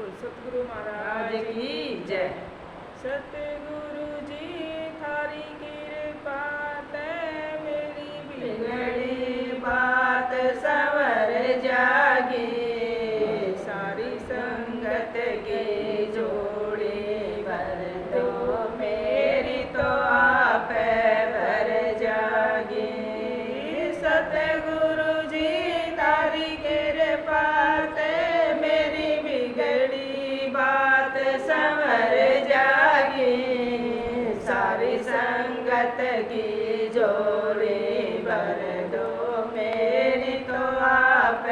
सतगुरु महाराज की जय। सतगुरु जी थारी कृपा ते मेरी बिगड़ी बात संवर जागी। सारी संगत की जोड़ी भर दो मेरी तो आप भर जागी। सतगुरु जी तारी कृपा ते मेरी बिगड़ी बात संवर जागी। सारी संगत की जोड़ी भर दो मेरी तो आप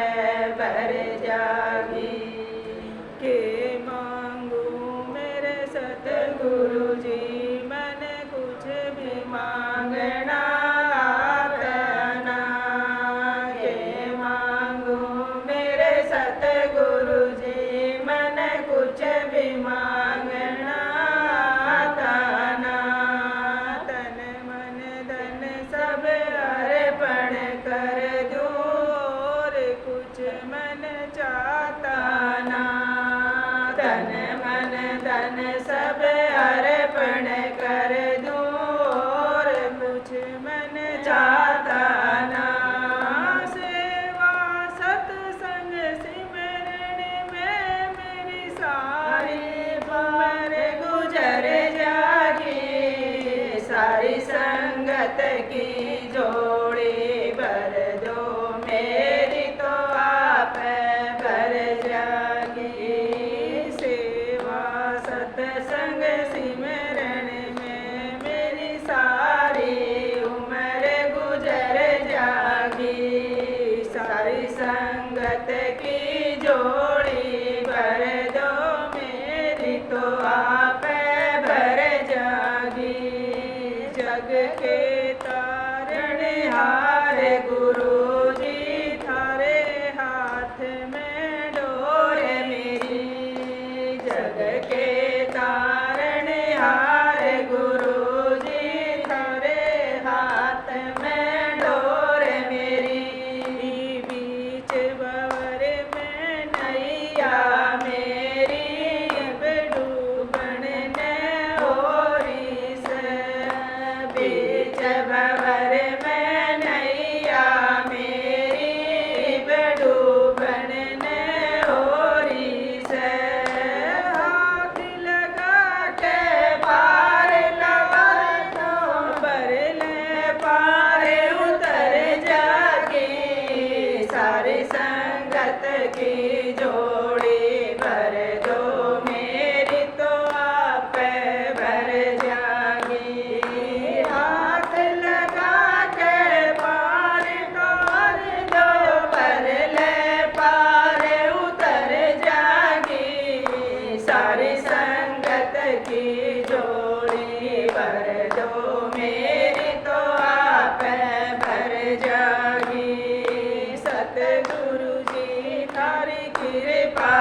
भर जागी। के मांगू मेरे सतगुरु जी मैंने कुछ भी मांगना मांगना ताना। तन मन धन सब अर्पण कर दूं और कुछ मन चाहता ना। तन मन धन सब अर्पण कर दूं और कुछ मन चाहता ना। सेवा सत्संग सिमरन में मेरी सारी गुजर जागी। सारी संगत की जोड़ी भर दो मेरी तो आप भर जागी। सेवा सत्संग सिमरन में मेरी सारी उम्र गुजर जागी। सारी संगत की जोड़ी भर दो मेरी तो आप भर जागी। जग के तारणहार गुरु जी थारे हाथ में डोर मेरी। जग के तारणहार गुरु जी थारे हाथ में डोर मेरी। बीच भंवर में नैया मेरी डूबन ने ओरी से। बीच भंवर में नैया मेरी डूबन ने ओरी से। हाथ लगा के पार लगा दो पर ले पार उतर जागी। सारी संगत की जोड़ी भर दो मेरी तो आप भर जागी। हाथ लगा के पार कर दो पर ले पार उतर जागी। सारी संगत की जोड़ी भर दो मेरी तो आप भर जागी। सतगुरु जी थारी कृपा